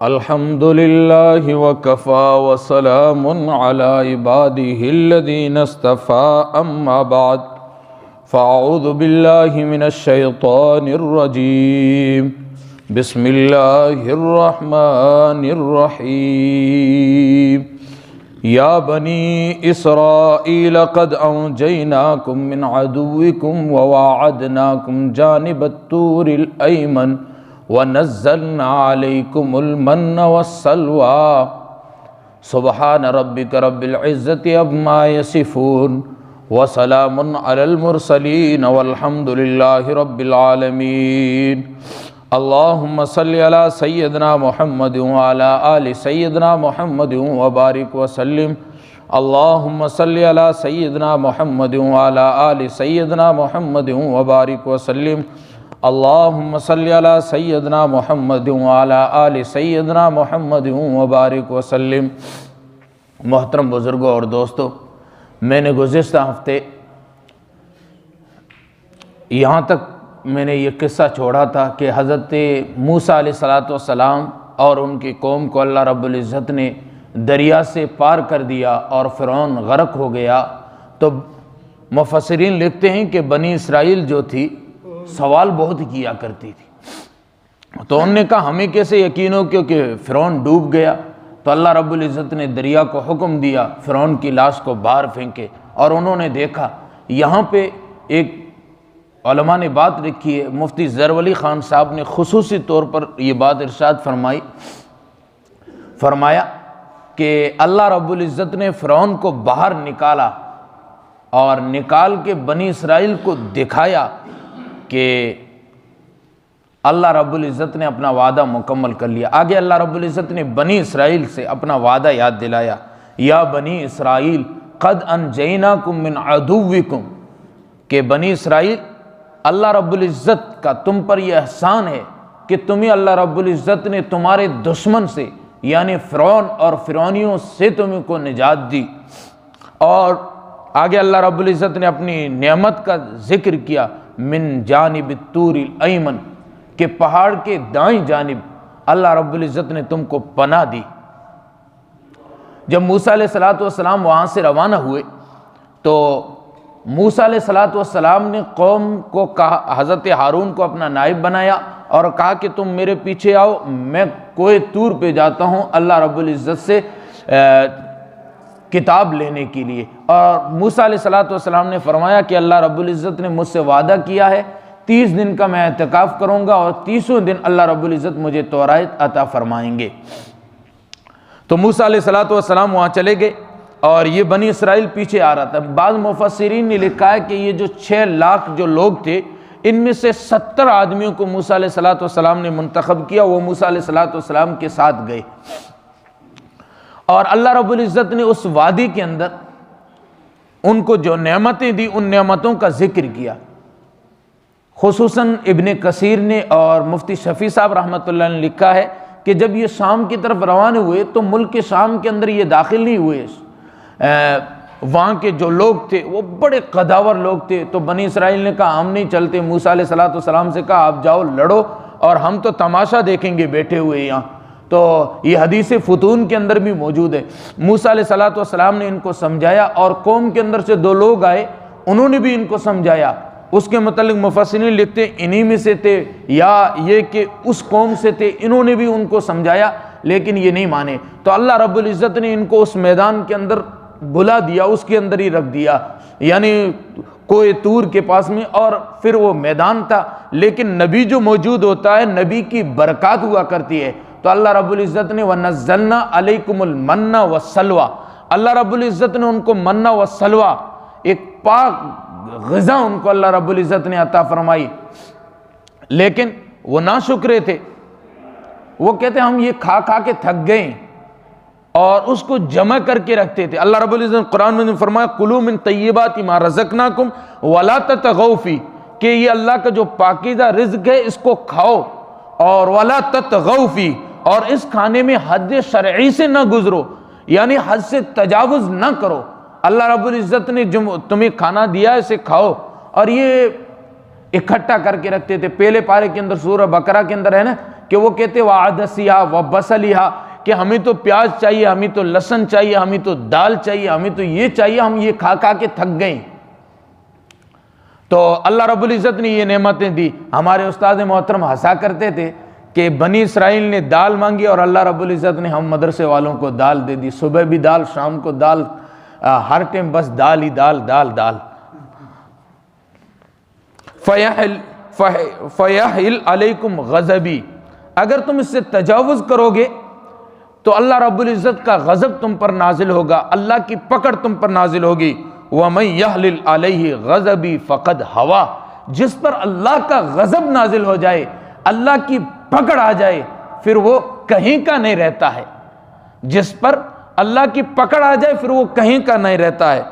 الحمد لله وكفى وسلام على عباده الذين اصطفى أما بعد فأعوذ بالله من الشيطان الرجيم بسم الله الرحمن الرحيم يا بني إسرائيل قد أنجيناكم من عدوكم وواعدناكم جانب الطور الأيمن وَنَزَّلْنَا عَلَيْكُمُ الْمَنَّ وَالسَّلْوَىٰ سبحان ربك رب العزة عما يصفون وسلام على المرسلين والحمد لله رب العالمين اللهم صل على سيدنا محمد وعلى آل سيدنا محمد وبارك وسلم اللهم صل على سيدنا محمد وعلى آل سيدنا محمد وبارك وسلم اللهم صل على سيدنا محمد وعلى آل سيدنا محمد وبارك وسلم۔ محترم بزرگوں اور دوستو، میں نے گزشتہ ہفتے یہاں تک میں نے یہ قصہ چھوڑا تھا کہ حضرت موسیٰ علیہ السلام اور ان کی قوم کو اللہ رب العزت نے دریا سے پار کر دیا اور فرعون غرق ہو گیا۔ تو مفسرین لکھتے ہیں کہ بنی اسرائیل جو تھی سوال بہت کیا کرتی تھی، تو انہوں نے کہا ہمیں کیسے یقین ہو کیونکہ فرعون ڈوب گیا۔ تو اللہ رب العزت نے دریا کو حکم دیا فرعون کی لاش کو باہر پھینکے، اور انہوں نے دیکھا یہاں پہ ایک علماء نے بات لکھی ہے، مفتی زرولی خان صاحب نے خصوصی طور پر یہ بات ارشاد فرمایا کہ اللہ رب العزت نے فرعون کو باہر نکالا اور نکال کے بنی اسرائیل کو دکھایا کہ اللہ رب العزت نے اپنا وعدہ مکمل کر لیا۔ آگے اللہ رب العزت نے بنی اسرائیل سے اپنا وعدہ یاد دلایا، یا بنی اسرائیل قد انجیناکم من عدوکم، کہ بنی اسرائیل اللہ رب العزت کا تم پر یہ احسان ہے کہ تمہیں اللہ رب العزت نے تمہارے دشمن سے یعنی فرعون اور فرعونیوں سے تمہیں کو نجات دی۔ اور آگے اللہ رب العزت نے اپنی نعمت کا ذکر کیا، من جانب الطور الایمن، کہ پہاڑ کے دائیں جانب اللہ رب العزت نے تم کو پناہ دی۔ جب موسیٰ علیہ السلام وہاں سے روانہ ہوئے تو موسیٰ علیہ السلام نے قوم کو کہا، حضرت ہارون کو اپنا نائب بنایا اور کہا کہ تم میرے پیچھے آؤ، میں کوہ طور پہ جاتا ہوں اللہ رب العزت سے کتاب لینے کے لیے۔ اور موسیٰ علیہ السلام نے فرمایا کہ اللہ رب العزت نے مجھ سے وعدہ کیا ہے 30 دن کا میں اعتکاف کروں گا اور 30ویں دن اللہ رب العزت مجھے تورات عطا فرمائیں گے۔ تو موسیٰ علیہ السلام وہاں چلے گئے اور یہ بنی اسرائیل پیچھے آ رہا تھا۔ بعض مفسرین نے لکھا ہے کہ یہ جو 6 لاکھ جو لوگ تھے، ان میں سے 70 آدمیوں کو موسیٰ علیہ السلام نے منتخب کیا، وہ موسیٰ علیہ السلام کے ساتھ گئے، اور اللہ رب العزت نے اس وادی کے اندر ان کو جو نعمتیں دی ان نعمتوں کا ذکر کیا۔ خصوصاً ابن کثیر نے اور مفتی شفیع صاحب رحمۃ اللہ نے لکھا ہے کہ جب یہ شام کی طرف روانہ ہوئے تو ملک شام کے اندر یہ داخل نہیں ہوئے، وہاں کے جو لوگ تھے وہ بڑے قداور لوگ تھے۔ تو بنی اسرائیل نے کہا ہم نہیں چلتے، موسیٰ علیہ السلام سے کہا آپ جاؤ لڑو اور ہم تو تماشا دیکھیں گے بیٹھے ہوئے یہاں۔ تو یہ حدیث فتون کے اندر بھی موجود ہے۔ موسیٰ علیہ السلام نے ان کو سمجھایا اور قوم کے اندر سے 2 لوگ آئے، انہوں نے بھی ان کو سمجھایا۔ اس کے متعلق مفسرین لکھتے انہی میں سے تھے یا یہ کہ اس قوم سے تھے، انہوں نے بھی ان کو سمجھایا لیکن یہ نہیں مانے۔ تو اللہ رب العزت نے ان کو اس میدان کے اندر بلا دیا، اس کے اندر ہی رکھ دیا، یعنی کوہ طور کے پاس میں، اور پھر وہ میدان تھا۔ لیکن نبی جو موجود ہوتا ہے، نبی کی برکات ہوا کرتی ہے، تو اللہ رب العزت نے وَنَزَّلْنَا عَلَيْكُمُ الْمَنَّ وَالسَّلْوَىٰ، اللہ رب العزت نے ان کو منّ وَالسَّلْوَىٰ، ایک پاک غذا ان کو اللہ رب العزت نے عطا فرمائی۔ لیکن وہ ناشکرے تھے، وہ کہتے ہم یہ کھا کھا کے تھک گئے، اور اس کو جمع کر کے رکھتے تھے۔ اللہ رب العزت نے قرآن میں فرمایا کُلُوا مِن طَیِّبَاتِ مَا رَزَقْنَاکُمْ وَلَا تَطْغَوْا فِیہ، کہ یہ اللہ کا جو پاکیزہ رزق ہے اس کو کھاؤ، اور وَلَا تَطْغَوْا فِیہ، اور اس کھانے میں حد شرعی سے نہ گزرو، یعنی حد سے تجاوز نہ کرو۔ اللہ رب العزت نے جو تمہیں کھانا دیا ہے اسے کھاؤ۔ اور یہ اکٹھا کر کے رکھتے تھے۔ پہلے پارے کے اندر سورہ بقرہ کے اندر ہے نا کہ وہ کہتے وعدسیہا وبصلیہا کہ ہمیں تو پیاز چاہیے، ہمیں تو لہسن چاہیے، ہمیں تو دال چاہیے، ہمیں تو یہ چاہیے، ہم یہ کھا کھا کے تھک گئے۔ تو اللہ رب العزت نے یہ نعمتیں دی۔ ہمارے استاد محترم ہنسا کرتے تھے کہ بنی اسرائیل نے دال مانگی اور اللہ رب العزت نے ہم مدرسے والوں کو دال دے دی، صبح بھی دال، شام کو دال، ہر ٹائم بس دال ہی دال دال دال۔ فَيَحِلْ عَلَيْكُمْ غَضَبِي، اگر تم اس سے تجاوز کرو گے تو اللہ رب العزت کا غضب تم پر نازل ہوگا، اللہ کی پکڑ تم پر نازل ہوگی۔ وَمَنْ يَحْلِلْ عَلَيْهِ غَضَبِي فَقَدْ هَوَى، جس پر اللہ کا غضب نازل ہو جائے، اللہ کی پکڑ آ جائے، پھر وہ کہیں کا نہیں رہتا ہے۔ جس پر اللہ کی پکڑ آ جائے پھر وہ کہیں کا نہیں رہتا ہے۔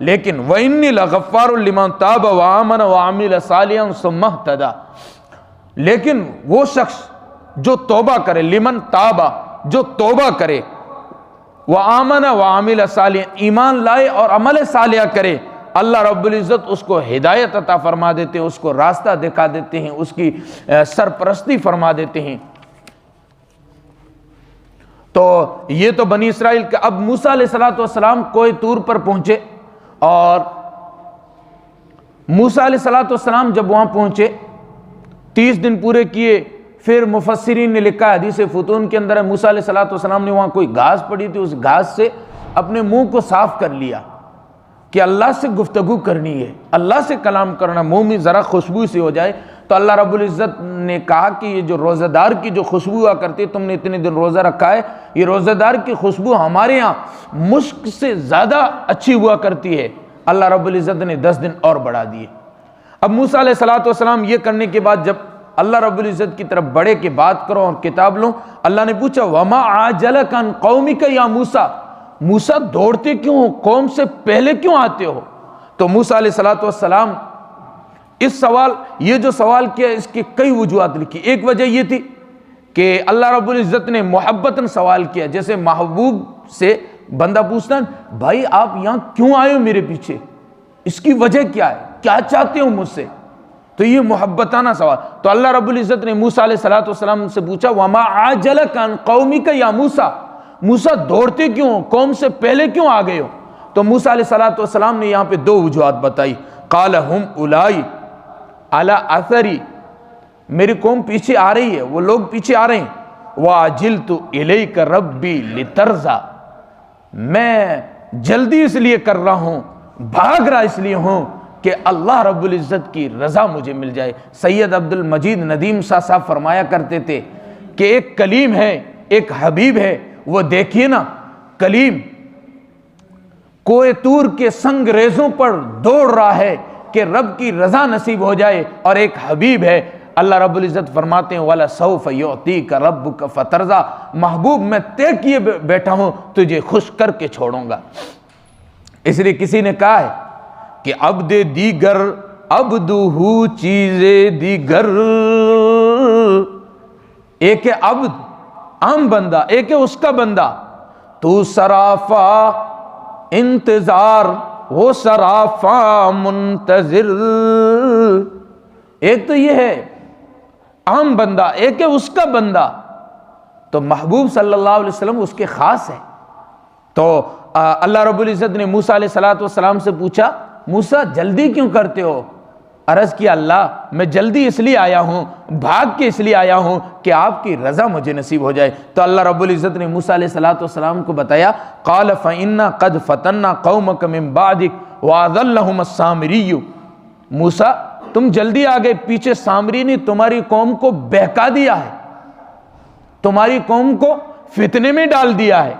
لیکن وَإِنِّي لَغَفَّارٌ لِمَنْ تَابَ وَآمَنَ وَعَمِلَ صَالِحًا ثُمَّ اهْتَدَى، لیکن وہ شخص جو توبہ کرے، لمن تابہ، جو توبہ کرے، وَآمَنَ وَعَمِلَ صَالِحًا، ایمان لائے اور عمل صالح کرے، اللہ رب العزت اس کو ہدایت عطا فرما دیتے ہیں، اس کو راستہ دکھا دیتے ہیں، اس کی سرپرستی فرما دیتے ہیں۔ تو یہ تو بنی اسرائیل کا۔ اب موسیٰ علیہ السلام کوہ طور پر پہنچے، اور موسیٰ علیہ السلام جب وہاں پہنچے 30 دن پورے کیے، پھر مفسرین نے لکھا ہے، حدیث فتون کے اندر ہے، موسیٰ علیہ السلام نے وہاں کوئی گھاس پڑی تھی، اس گھاس سے اپنے منہ کو صاف کر لیا کہ اللہ سے گفتگو کرنی ہے، اللہ سے کلام کرنا، منہ میں ذرا خوشبو سے ہو جائے۔ تو اللہ رب العزت نے کہا کہ یہ جو روزہ دار کی جو خوشبو ہوا کرتی ہے، تم نے اتنے دن روزہ رکھا ہے، یہ روزہ دار کی خوشبو ہمارے ہاں مشک سے زیادہ اچھی ہوا کرتی ہے۔ اللہ رب العزت نے 10 دن اور بڑھا دیے۔ اب موسیٰ علیہ السلام یہ کرنے کے بعد جب اللہ رب العزت کی طرف بڑھے کہ بات کرو اور کتاب لو، اللہ نے پوچھا وَمَا عَجَلَكَ عَنْ قَوْمِكَ يَا موسیٰ، موسیٰ دوڑتے کیوں ہو، قوم سے پہلے کیوں آتے ہو؟ تو موسیٰ علیہ السلام اس سوال، یہ جو سوال کیا اس کی کئی وجوہات لکھی۔ ایک وجہ یہ تھی کہ اللہ رب العزت نے محبتاً سوال کیا، جیسے محبوب سے بندہ پوچھتا ہے بھائی آپ یہاں کیوں آئے ہو میرے پیچھے، اس کی وجہ کیا ہے، کیا چاہتے ہو مجھ سے؟ تو یہ محبتانہ سوال۔ تو اللہ رب العزت نے موسیٰ علیہ السلام سے پوچھا وَمَا عَجَلَكَ عَنْ قَوْمِكَ يَا موسیٰ، موسیٰ دوڑتے کیوں ہو، قوم سے پہلے کیوں آ گئے ہو؟ تو موسیٰ علیہ السلام نے یہاں پہ 2 وجوہات بتائی۔ قَالَ هُمْ أُولَٰئِ عَلَىٰ أَثَرِي، میری قوم پیچھے آ رہی ہے، وہ لوگ پیچھے آ رہے ہیں۔ وَعَجِلْتُ إِلَيْكَ رَبِّي لِتَرْضَىٰ، میں جلدی اس لیے کر رہا ہوں، بھاگ رہا اس لیے ہوں کہ اللہ رب العزت کی رضا مجھے مل جائے۔ سید عبد المجید ندیم صاحب فرمایا کرتے تھے کہ ایک کلیم ہے، ایک حبیب ہے، وہ دیکھیے نا، کلیم کوہ طور کے سنگ ریزوں پر دوڑ رہا ہے کہ رب کی رضا نصیب ہو جائے، اور ایک حبیب ہے، اللہ رب العزت فرماتے ہیں وَلَسَوْفَ يُعْطِيكَ رَبُّكَ فَتَرْضَىٰ، محبوب میں طے کیے بیٹھا ہوں، تجھے خوش کر کے چھوڑوں گا۔ اس لیے کسی نے کہا ہے کہ عبد دیگر عبدہو چیز دیگر، ایک ہے عبد عام بندہ، ایک ہے اس کا بندہ، تو سرافا انتظار وہ سرافا منتظر، ایک تو یہ ہے عام بندہ، ایک ہے اس کا بندہ۔ تو محبوب صلی اللہ علیہ وسلم اس کے خاص ہے۔ تو اللہ رب العزت نے موسیٰ علیہ السلام سے پوچھا موسیٰ جلدی کیوں کرتے ہو؟ عرض کیا اللہ میں جلدی اس لیے آیا ہوں، بھاگ کے اس لیے آیا ہوں کہ آپ کی رضا مجھے نصیب ہو جائے۔ تو اللہ رب العزت نے موسیٰ علیہ السلام کو بتایا قال فَإِنَّا قَدْ فَتَنَّا قَوْمَكَ مِن بَعْدِكَ وَأَضَلَّهُمُ السَّامِرِيُّ، موسیٰ تم جلدی آ گئے، پیچھے سامری نے تمہاری قوم کو بہکا دیا ہے، تمہاری قوم کو فتنے میں ڈال دیا ہے۔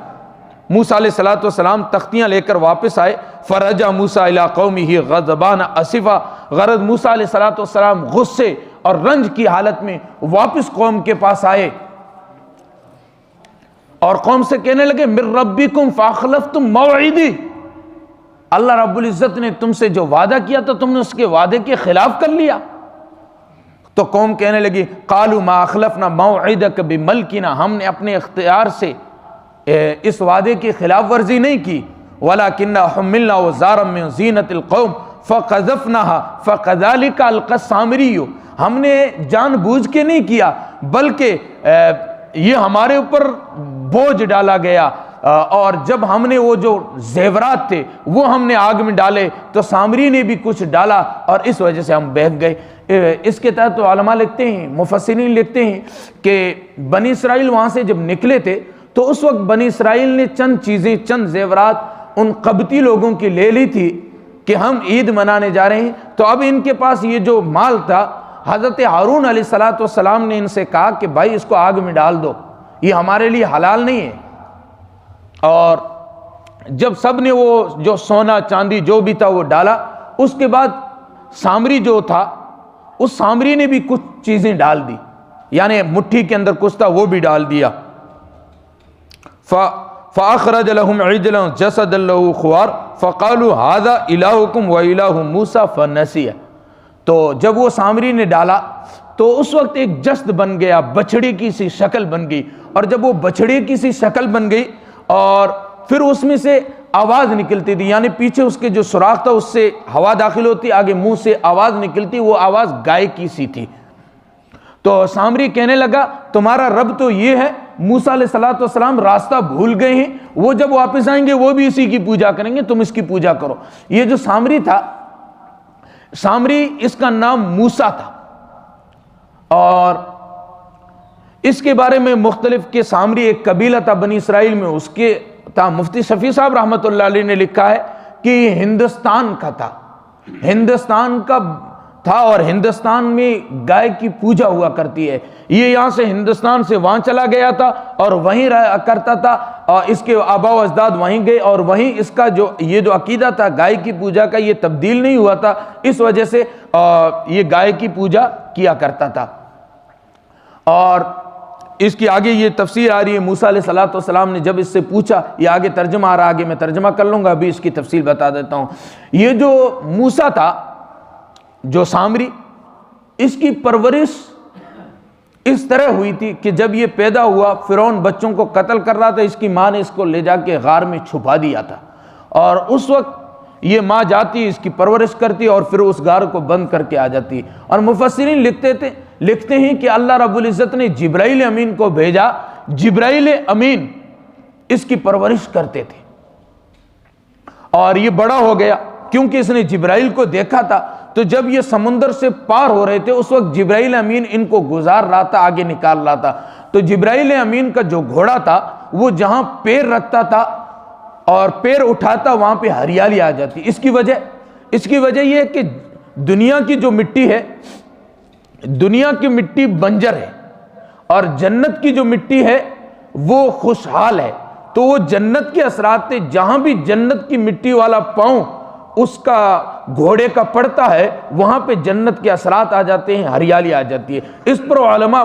موسیٰ علیہ السلام تختیاں لے کر واپس آئے، فرجع موسیٰ الی قومہ غضبان اسفا، غرض موسیٰ علیہ السلام غصے اور رنج کی حالت میں واپس قوم کے پاس آئے، اور قوم سے کہنے لگے من ربکم فاخلفتم موعدی، اللہ رب العزت نے تم سے جو وعدہ کیا تھا تم نے اس کے وعدے کے خلاف کر لیا۔ تو قوم کہنے لگی قالوا ما اخلفنا موعدک بملکنا، ہم نے اپنے اختیار سے اس وعدے کی خلاف ورزی نہیں کی، وَلَكِنَّا حُمِّلْنَا وَزَارًا مِّن زِينَةِ الْقَوْمِ فَقَذَفْنَهَا فَكَذَلِكَ أَلْقَى السَّامِرِيُّ، ہم نے جان بوجھ کے نہیں کیا بلکہ یہ ہمارے اوپر بوجھ ڈالا گیا، اور جب ہم نے وہ جو زیورات تھے وہ ہم نے آگ میں ڈالے تو سامری نے بھی کچھ ڈالا اور اس وجہ سے ہم بہک گئے۔ اس کے تحت تو علماء لکھتے ہیں، مفسرین لکھتے ہیں کہ بنی اسرائیل وہاں سے جب نکلے تھے تو اس وقت بنی اسرائیل نے چند چیزیں، چند زیورات ان قبطی لوگوں کی لے لی تھی کہ ہم عید منانے جا رہے ہیں، تو اب ان کے پاس یہ جو مال تھا، حضرت ہارون علیہ السلام نے ان سے کہا کہ بھائی اس کو آگ میں ڈال دو، یہ ہمارے لیے حلال نہیں ہے۔ اور جب سب نے وہ جو سونا چاندی جو بھی تھا وہ ڈالا، اس کے بعد سامری جو تھا اس سامری نے بھی کچھ چیزیں ڈال دی، یعنی مٹھی کے اندر کچھ تھا وہ بھی ڈال دیا۔ فَأَخْرَجَ لَهُمْ عِجْلًا جَسَدًا لَهُ خُوَارٌ فَقَالُوا هَذَا إِلَٰهُكُمْ وَإِلَٰهُ مُوسَىٰ فَنَسِيَ، تو جب وہ سامری نے ڈالا تو اس وقت ایک جسد بن گیا، بچڑے کی سی شکل بن گئی، اور جب وہ بچڑے کی سی شکل بن گئی اور پھر اس میں سے آواز نکلتی تھی، یعنی پیچھے اس کے جو سوراخ تھا اس سے ہوا داخل ہوتی، آگے منہ سے آواز نکلتی، وہ آواز گائے کی سی تھی۔ تو سامری کہنے لگا تمہارا رب تو یہ ہے، موسیٰ علیہ السلام راستہ بھول گئے ہیں، وہ جب واپس آئیں گے وہ بھی اسی کی پوجا کریں گے، تم اس کی پوجا کرو۔ یہ جو سامری تھا، سامری اس کا نام موسیٰ تھا، اور اس کے بارے میں مختلف کہ سامری ایک قبیلہ تھا بنی اسرائیل میں، اس کے تھا مفتی شفیع صاحب رحمۃ اللہ علیہ نے لکھا ہے کہ یہ ہندوستان کا تھا، ہندوستان کا تھا، اور ہندوستان میں گائے کی پوجا ہوا کرتی ہے۔ یہ یہاں سے ہندوستان سے وہاں چلا گیا تھا اور وہیں رہا کرتا تھا، اور اس کے آباء و اجداد وہیں گئے، اور وہیں اس کا جو یہ جو عقیدہ تھا گائے کی پوجا کا یہ تبدیل نہیں ہوا تھا، اس وجہ سے یہ گائے کی پوجا کیا کرتا تھا۔ اور اس کی آگے یہ تفسیر آ رہی ہے، موسیٰ علیہ السلام نے جب اس سے پوچھا، یہ آگے ترجمہ آ رہا، آگے میں ترجمہ کر لوں گا، ابھی اس کی تفصیل بتا دیتا ہوں۔ یہ جو موسیٰ تھا، جو سامری، اس کی پرورش اس طرح ہوئی تھی کہ جب یہ پیدا ہوا فرعون بچوں کو قتل کر رہا تھا، اس کی ماں نے اس کو لے جا کے غار میں چھپا دیا تھا، اور اس وقت یہ ماں جاتی اس کی پرورش کرتی اور پھر اس غار کو بند کر کے آ جاتی۔ اور مفسرین لکھتے ہیں کہ اللہ رب العزت نے جبرائیل امین کو بھیجا، جبرائیل امین اس کی پرورش کرتے تھے، اور یہ بڑا ہو گیا کیونکہ اس نے جبرائیل کو دیکھا تھا۔ تو جب یہ سمندر سے پار ہو رہے تھے اس وقت جبرائیل امین ان کو گزار رہا تھا، آگے نکال رہا تھا، تو جبرائیل امین کا جو گھوڑا تھا وہ جہاں پیر رکھتا تھا اور پیر اٹھاتا وہاں پہ ہریالی آ جاتی۔ اس کی وجہ یہ ہے کہ دنیا کی جو مٹی ہے، دنیا کی مٹی بنجر ہے، اور جنت کی جو مٹی ہے وہ خوشحال ہے، تو وہ جنت کے اثرات تھے، جہاں بھی جنت کی مٹی والا پاؤں اس کا گھوڑے کا پڑتا ہے وہاں پہ جنت کے اثرات آ جاتے ہیں، ہریالی آ جاتی ہے۔ اس پر علماء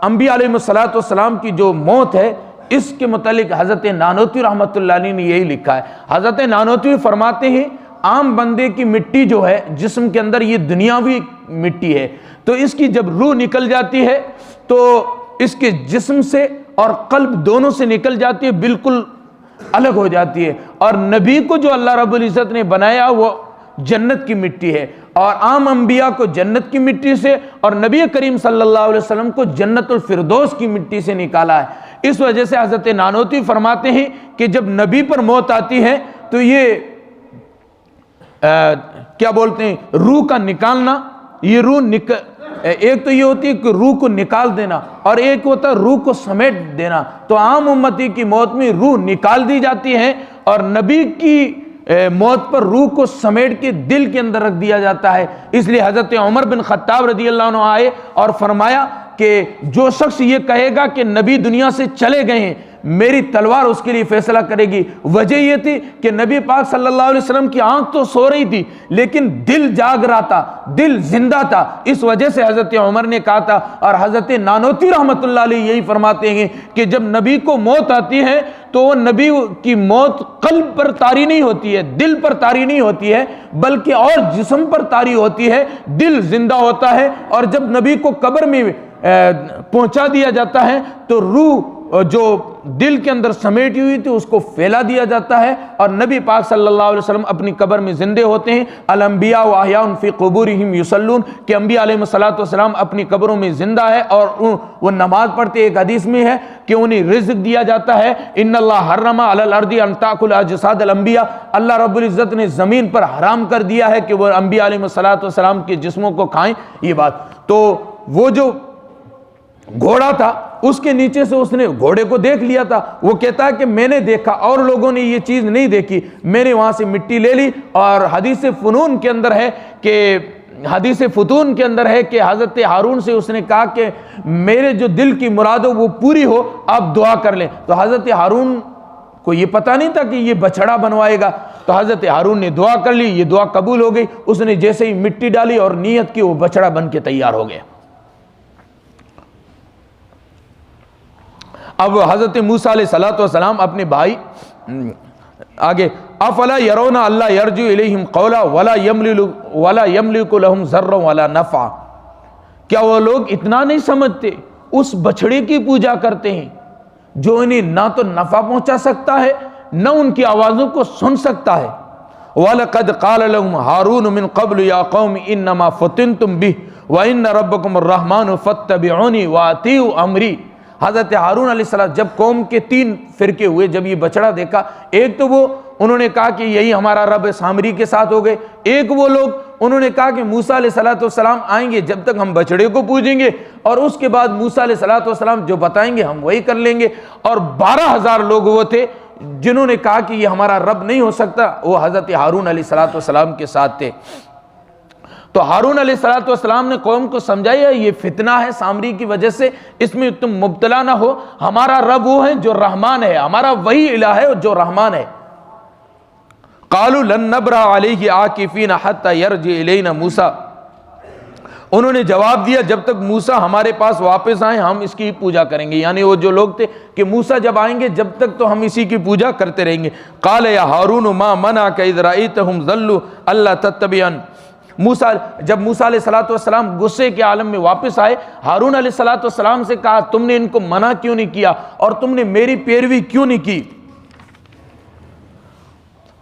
انبیاء علیہ السلام کی جو موت ہے اس کے متعلق حضرت نانوتوی رحمۃ اللہ علیہ نے یہی لکھا ہے۔ حضرت نانوتوی فرماتے ہیں عام بندے کی مٹی جو ہے جسم کے اندر یہ دنیاوی مٹی ہے، تو اس کی جب روح نکل جاتی ہے تو اس کے جسم سے اور قلب دونوں سے نکل جاتی ہے، بالکل الگ ہو جاتی ہے۔ اور نبی کو جو اللہ رب العزت نے بنایا وہ جنت کی مٹی ہے، اور عام انبیاء کو جنت کی مٹی سے اور نبی کریم صلی اللہ علیہ وسلم کو جنت الفردوس کی مٹی سے نکالا ہے۔ اس وجہ سے حضرت نانوتوی فرماتے ہیں کہ جب نبی پر موت آتی ہے تو یہ کیا بولتے ہیں، روح کا نکالنا، یہ روح ایک تو یہ ہوتی ہے کہ روح کو نکال دینا، اور ایک ہوتا ہے روح کو سمیٹ دینا۔ تو عام امتی کی موت میں روح نکال دی جاتی ہے، اور نبی کی موت پر روح کو سمیٹ کے دل کے اندر رکھ دیا جاتا ہے۔ اس لیے حضرت عمر بن خطاب رضی اللہ عنہ آئے اور فرمایا کہ جو شخص یہ کہے گا کہ نبی دنیا سے چلے گئے ہیں، میری تلوار اس کے لیے فیصلہ کرے گی۔ وجہ یہ تھی کہ نبی پاک صلی اللہ علیہ وسلم کی آنکھ تو سو رہی تھی لیکن دل جاگ رہا تھا، دل زندہ تھا، اس وجہ سے حضرت عمر نے کہا تھا۔ اور حضرت نانوتوی رحمۃ اللہ علیہ یہی فرماتے ہیں کہ جب نبی کو موت آتی ہے تو وہ نبی کی موت قلب پر طاری نہیں ہوتی ہے، دل پر طاری نہیں ہوتی ہے، بلکہ اور جسم پر طاری ہوتی ہے، دل زندہ ہوتا ہے۔ اور جب نبی کو قبر میں پہنچا دیا جاتا ہے تو روح جو دل کے اندر سمیٹی ہوئی تھی اس کو پھیلا دیا جاتا ہے، اور نبی پاک صلی اللہ علیہ وسلم اپنی قبر میں زندے ہوتے ہیں۔ الانبیاء واحیاء فی قبورہم یصلون، کہ انبیاء علیہ السلام اپنی قبروں میں زندہ ہے اور وہ نماز پڑھتے۔ ایک حدیث میں ہے کہ انہیں رزق دیا جاتا ہے۔ ان اللہ حرم علی الارض ان تاکل اجساد الانبیاء، اللہ رب العزت نے زمین پر حرام کر دیا ہے کہ وہ انبیاء علیہ السلام کے جسموں کو کھائیں۔ یہ بات تو وہ جو گھوڑا تھا اس کے نیچے سے اس نے گھوڑے کو دیکھ لیا تھا، وہ کہتا ہے کہ میں نے دیکھا اور لوگوں نے یہ چیز نہیں دیکھی، میں نے وہاں سے مٹی لے لی۔ اور حدیث فتون کے اندر ہے کہ حضرت ہارون سے اس نے کہا کہ میرے جو دل کی مراد ہو وہ پوری ہو، آپ دعا کر لیں۔ تو حضرت ہارون کو یہ پتہ نہیں تھا کہ یہ بچڑا بنوائے گا، تو حضرت ہارون نے دعا کر لی، یہ دعا قبول ہو گئی۔ اس نے جیسے ہی مٹی ڈالی اور نیت کی، وہ بچڑا بن کے تیار ہو گیا۔ اب حضرت موسیٰ علیہ السلام اپنے بھائی آگے، افلا یرون اللہ یرجو الیہم قولا ولا یملک لہم ضرا ولا نفع، کیا وہ لوگ اتنا نہیں سمجھتے، اس بچڑے کی پوجا کرتے ہیں جو انہیں نہ تو نفع پہنچا سکتا ہے نہ ان کی آوازوں کو سن سکتا ہے۔ وَلَقَدْ قَالَ لَهُمْ هَارُونُ مِنْ قَبْلُ يَا قَوْمِ إِنَّمَا فُتِنْتُمْ بِهِ وَإِنَّ رَبَّكُمُ الرَّحْمَنُ فَاتَّبِعُونِي وَأَطِيعُوا أَمْرِي۔ حضرت ہارون علیہ السلام جب قوم کے 3 فرقے ہوئے، جب یہ بچڑا دیکھا، ایک تو وہ انہوں نے کہا کہ یہی ہمارا رب سامری کے ساتھ ہو گئے، ایک وہ لوگ انہوں نے کہا کہ موسیٰ علیہ السلام آئیں گے جب تک ہم بچڑے کو پوجیں گے، اور اس کے بعد موسیٰ علیہ السلام جو بتائیں گے ہم وہی کر لیں گے۔ اور 12,000 لوگ وہ تھے جنہوں نے کہا کہ یہ ہمارا رب نہیں ہو سکتا، وہ حضرت ہارون علیہ السلام کے ساتھ تھے۔ تو ہارون علیہ السلام نے قوم کو سمجھایا یہ فتنہ ہے سامری کی وجہ سے، اس میں تم مبتلا نہ ہو، ہمارا رب وہ ہے جو رحمان ہے، ہمارا وہی الہ ہے جو رحمان ہے۔ قالوا لن نبرح علیہ عاکفین حتی یرجع الینا موسیٰ، انہوں نے جواب دیا جب تک موسیٰ ہمارے پاس واپس آئیں ہم اس کی پوجا کریں گے، یعنی وہ جو لوگ تھے کہ موسیٰ جب آئیں گے جب تک تو ہم اسی کی پوجا کرتے رہیں گے۔ قال یا ہارون ما منعک اذ رأیتہم ضلوا الا تتبعن، جب موسیٰ علیہ السلام غصے کے عالم میں واپس آئے، ہارون علیہ السلام سے کہا تم نے ان کو منع کیوں نہیں کیا اور تم نے میری پیروی کیوں نہیں کی؟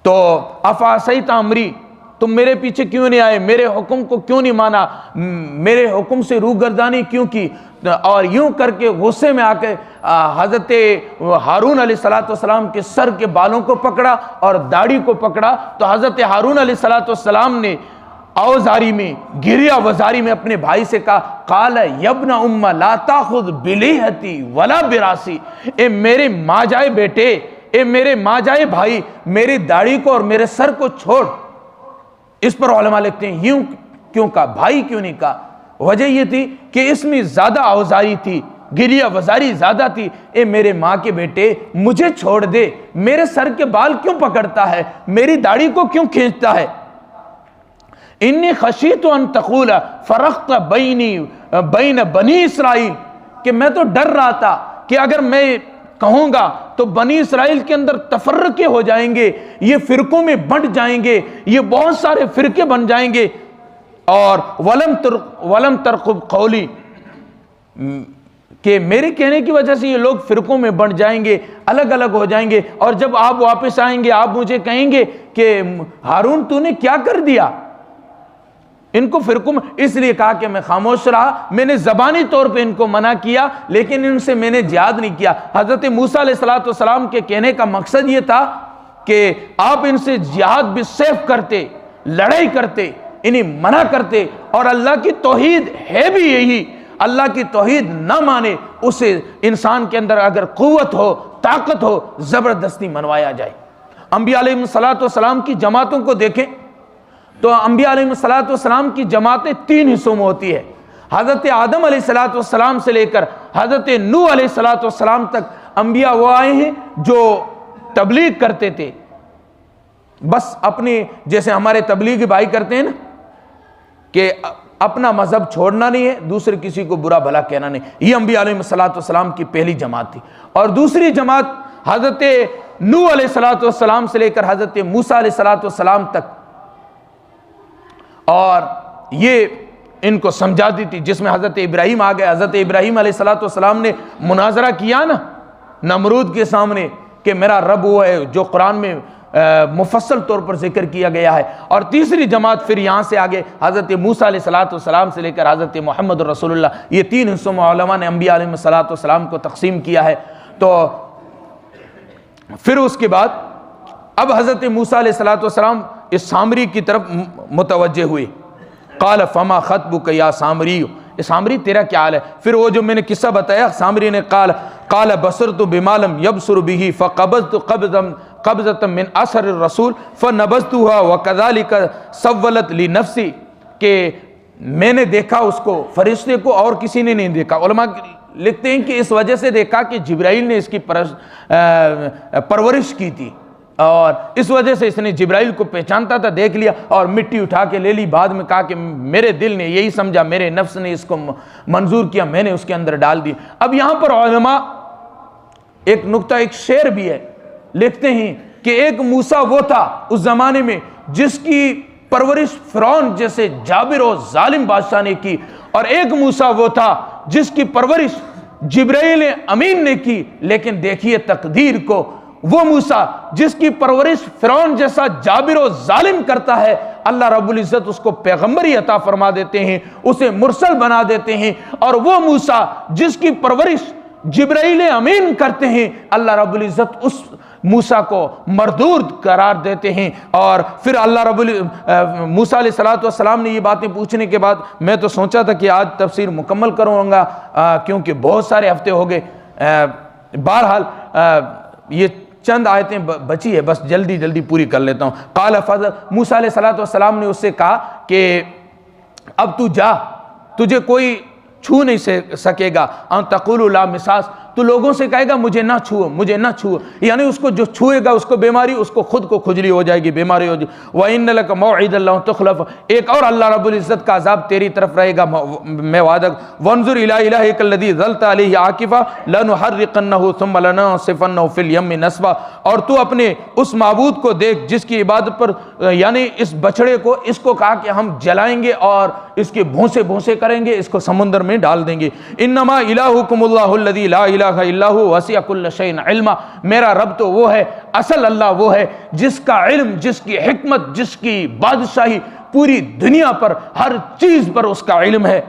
تو افعصیت امری، تم میرے پیچھے کیوں نہیں آئے، میرے حکم کو کیوں نہیں مانا، میرے حکم سے روگردانی کیوں کی؟ اور یوں کر کے غصے میں آ کے حضرت ہارون علیہ السلام کے سر کے بالوں کو پکڑا اور داڑھی کو پکڑا۔ تو حضرت ہارون علیہ السلام نے اوزاری میں، گریہ وزاری میں اپنے بھائی سے کہا قال یبن ام لا تاخذ بلیہتی ولا براسی، اے میرے ماں جائے بیٹے، اے میرے ماں جائے بھائی، میری داڑھی کو اور میرے سر کو چھوڑ۔ اس پر علماء لکھتے ہیں یوں کیوں کہا، بھائی کیوں نہیں کہا؟ وجہ یہ تھی کہ اس میں زیادہ اوزاری تھی، گریہ وزاری زیادہ تھی۔ اے میرے ماں کے بیٹے مجھے چھوڑ دے، میرے سر کے بال کیوں پکڑتا ہے، میری داڑھی کو کیوں کھینچتا ہے؟ انی خشیت ان تقول فرقت بین بنی اسرائیل، کہ میں تو ڈر رہا تھا کہ اگر میں کہوں گا تو بنی اسرائیل کے اندر تفرقے ہو جائیں گے، یہ فرقوں میں بٹ جائیں گے، یہ بہت سارے فرقے بن جائیں گے، اور ولم ترقب قولی، کہ میرے کہنے کی وجہ سے یہ لوگ فرقوں میں بٹ جائیں گے، الگ الگ ہو جائیں گے، اور جب آپ واپس آئیں گے آپ مجھے کہیں گے کہ ہارون تو نے کیا کر دیا، ان کو فرقوں میں۔ اس لیے کہا کہ میں خاموش رہا، میں نے زبانی طور پہ ان کو منع کیا لیکن ان سے میں نے جہاد نہیں کیا۔ حضرت موسیٰ علیہ السلام کے کہنے کا مقصد یہ تھا کہ آپ ان سے جہاد بالسیف کرتے، لڑائی کرتے، انہیں منع کرتے، اور اللہ کی توحید ہے بھی یہی، اللہ کی توحید نہ مانے اسے انسان کے اندر اگر قوت ہو، طاقت ہو، زبردستی منوایا جائے۔ انبیاء علیہ السلام کی جماعتوں کو دیکھیں تو انبیاء علیہ السلام کی جماعتیں 3 حصوں میں ہوتی ہے۔ حضرت آدم علیہ السلام سے لے کر حضرت نوح علیہ السلام تک انبیاء وہ آئے ہیں جو تبلیغ کرتے تھے، بس اپنے جیسے ہمارے تبلیغی بھائی کرتے ہیں نا کہ اپنا مذہب چھوڑنا نہیں ہے، دوسرے کسی کو برا بھلا کہنا نہیں، یہ انبیاء علیہ السلام کی پہلی جماعت تھی۔ اور دوسری جماعت حضرت نوح علیہ السلام سے لے کر حضرت موسیٰ علیہ السلام تک، اور یہ ان کو سمجھاتی تھی، جس میں حضرت ابراہیم آ گئے۔ حضرت ابراہیم علیہ السلام نے مناظرہ کیا نا نمرود کے سامنے کہ میرا رب وہ ہے جو قرآن میں مفصل طور پر ذکر کیا گیا ہے. اور تیسری جماعت پھر یہاں سے آگے حضرت موسیٰ علیہ السلام سے لے کر حضرت محمد رسول اللہ، یہ 3 حصوں میں علماء نے انبیاء علیہ السلام کو تقسیم کیا ہے. تو پھر اس کے بعد اب حضرت موسیٰ علیہ السلام اس سامری کی طرف متوجہ ہوئے. قال فما خطبک یا سامری، سامری تیرا کیا حال ہے؟ پھر وہ جو میں نے قصہ بتایا، سامری نے قال بصرت بما لم يبصر به فقبضت قبضة من اثر الرسول فنبذتها وكذلك سولت لنفسي، کہ میں نے دیکھا اس کو، فرشتے کو، اور کسی نے نہیں دیکھا. علماء لکھتے ہیں کہ اس وجہ سے دیکھا کہ جبرائیل نے اس کی پرورش کی تھی، اور اس وجہ سے اس نے جبرائیل کو پہچانتا تھا، دیکھ لیا اور مٹی اٹھا کے لے لی. بعد میں کہا کہ میرے دل نے یہی سمجھا، میرے نفس نے اس کو منظور کیا، میں نے اس کے اندر ڈال دی. اب یہاں پر علماء ایک نقطہ، ایک شعر بھی ہے، لکھتے ہیں کہ ایک موسیٰ وہ تھا اس زمانے میں جس کی پرورش فرعون جیسے جابر و ظالم بادشاہ نے کی، اور ایک موسیٰ وہ تھا جس کی پرورش جبرائیل امین نے کی. لیکن دیکھیے تقدیر کو، وہ موسیٰ جس کی پرورش فرعون جیسا جابر و ظالم کرتا ہے، اللہ رب العزت اس کو پیغمبری عطا فرما دیتے ہیں، اسے مرسل بنا دیتے ہیں. اور وہ موسیٰ جس کی پرورش جبرائیل امین کرتے ہیں، اللہ رب العزت اس موسیٰ کو مردود قرار دیتے ہیں. اور پھر اللہ موسیٰ علیہ السلام نے یہ باتیں پوچھنے کے بعد، میں تو سوچا تھا کہ آج تفسیر مکمل کروں گا کیونکہ بہت سارے ہفتے ہو گئے. بہرحال یہ چند آیتیں بچی ہے، بس جلدی پوری کر لیتا ہوں. قال فضل، موسیٰ علیہ السلام نے اس سے کہا کہ اب تو جا، تجھے کوئی چھو نہیں سکے گا. ان تقول لا مساس، تو لوگوں سے کہے گا مجھے نہ چھو، مجھے نہ چھو، یعنی اس کو جو چھوئے گا اس کو بیماری، اس کو خود کو کھجلی ہو جائے گی، بیماری ہو جائے گی. وَإِنَّ لَكَ مَوْعِدًا لَّن تُخْلَفَ، ایک اور اللہ رب العزت کا عذاب تیری طرف رہے گا، میں وعدہ. وَانظُرْ إِلَىٰ إِلَٰهِكَ الَّذِي ظَلْتَ عَلَيْهِ عَاكِفًا لَنُحَرِّقَنَّهُ ثُمَّ لَنَنسِفَنَّهُ فِي الْيَمِّ نَسْفًا، اور تو اپنے اس معبود کو دیکھ جس کی عبادت پر، یعنی اس بچڑے کو، اس کو کہا کہ ہم جلائیں گے اور اس کے بھونسے کریں گے، اس کو سمندر میں ڈال دیں گے. انما الہکم اللہ الذی لا الہ الا هو وسع کل شیء علما، میرا رب تو وہ ہے، اصل اللہ وہ ہے جس کا علم، جس کی حکمت، جس کی بادشاہی پوری دنیا پر، ہر چیز پر اس کا علم ہے.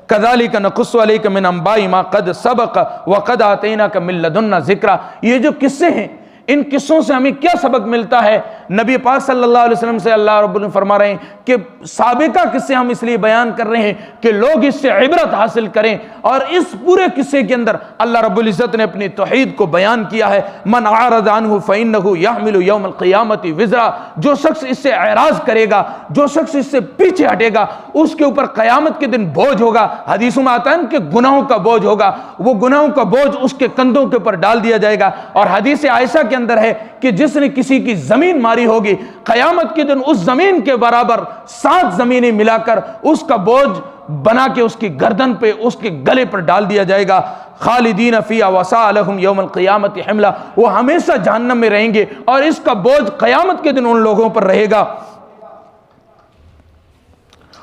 کذالک نقص علیک من انباء ما قد سبق وقد آتیناک من لدنا ذکرا. یہ جو قصے ہیں، ان قصوں سے ہمیں کیا سبق ملتا ہے؟ نبی پاک صلی اللہ علیہ وسلم سے اللہ رب العزت فرما رہے ہیں کہ سابقہ قصے ہم اس لیے بیان کر رہے ہیں کہ لوگ اس سے عبرت حاصل کریں. اور اس پورے قصے کے اندر اللہ رب العزت نے اپنی توحید کو بیان کیا ہے. من اعرض عنہ فإنہ یحمل یوم القیامت وزرا، جو شخص اس سے اعراض کرے گا، جو شخص اس سے پیچھے ہٹے گا، اس کے اوپر قیامت کے دن بوجھ ہوگا. حدیثوں میں آتا ہے کہ گناہوں کا بوجھ ہوگا، وہ گناہوں کا بوجھ اس کے کندھوں کے اوپر ڈال دیا جائے گا. اور حدیث عائشہ کے اندر ہے کہ جس نے کسی کی زمین ماری ہوگی، قیامت کے دن اس زمین کے برابر 7 زمینیں ملا کر اس کا بوجھ بنا کے اس کی گردن پہ، اس کے گلے پر ڈال دیا جائے گا. خالدین فیہا وساء لہم یوم القیامت حملا، وہ ہمیشہ جہنم میں رہیں گے اور اس کا بوجھ قیامت کے دن ان لوگوں پر رہے گا.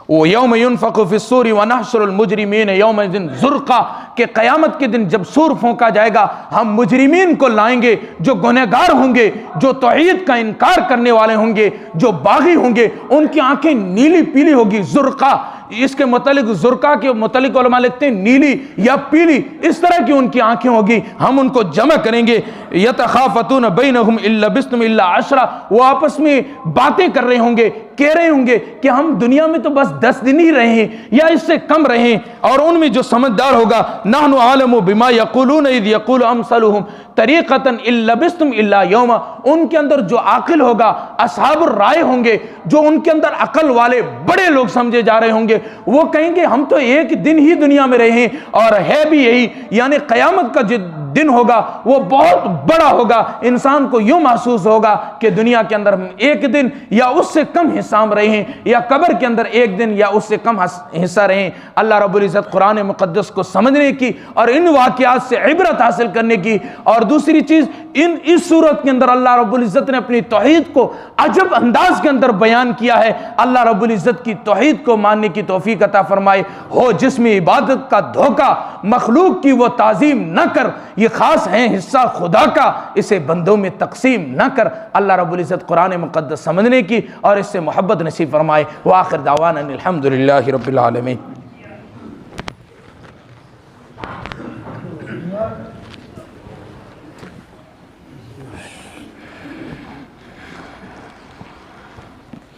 وَيَوْمَ يُنْفَقُ فِي الصُّورِ وَنَحْشُرُ الْمُجْرِمِينَ يَوْمَئِذٍ زُرْقًا، کہ قیامت کے دن جب سور پھونکا جائے گا، ہم مجرمین کو لائیں گے، جو گنہگار ہوں گے، جو توحید کا انکار کرنے والے ہوں گے، جو باغی ہوں گے، ان کی آنکھیں نیلی پیلی ہوگی. زرقا، اس کے متعلق زرقا کے متعلق علماء لکھتے ہیں نیلی یا پیلی، اس طرح کی ان کی آنکھیں ہوگی. ہم ان کو جمع کریں گے. یتخافتون بینہم ان لبثتم الا عشرا، وہ آپس میں باتیں کر رہے ہوں گے، کہہ رہے ہوں گے کہ ہم دنیا میں تو بس 10 دن ہی رہے ہیں یا اس سے کم رہے. اور ان میں جو سمجھدار ہوگا، نحن عالم بما یقولون اذ یقول امثلهم طریقتا ان لبثتم الا یوما، ان کے اندر جو عاقل ہوگا، اصحاب الرائے ہوں گے، جو ان کے اندر عقل والے بڑے لوگ سمجھے جا رہے ہوں گے، وہ کہیں گے ہم تو ایک دن ہی دنیا میں رہے ہیں. اور ہے بھی یہی، یعنی قیامت کا جو دن ہوگا وہ بہت بڑا ہوگا. انسان کو یوں محسوس ہوگا کہ دنیا کے اندر ہم ایک دن یا اس سے کم حصہ ہم رہے ہیں، یا قبر کے اندر ایک دن یا اس سے کم حصہ رہے ہیں. اللہ رب العزت قرآن مقدس کو سمجھنے کی اور ان واقعات سے عبرت حاصل کرنے کی. اور دوسری چیز، اس صورت کے اندر اللہ رب العزت نے اپنی توحید کو عجب انداز کے اندر بیان کیا ہے. اللہ رب العزت کی توحید کو ماننے کی توفیق عطا فرمائے. ہو جس میں عبادت کا دھوکہ، مخلوق کی وہ تعظیم نہ کر، یہ خاص ہیں حصہ خدا کا، اسے بندوں میں تقسیم نہ کر۔ اللہ رب العزت قرآن مقدس سمجھنے کی اور اس سے محبت نصیب فرمائے۔ وآخر دعوانا الحمدللہ رب العالمین۔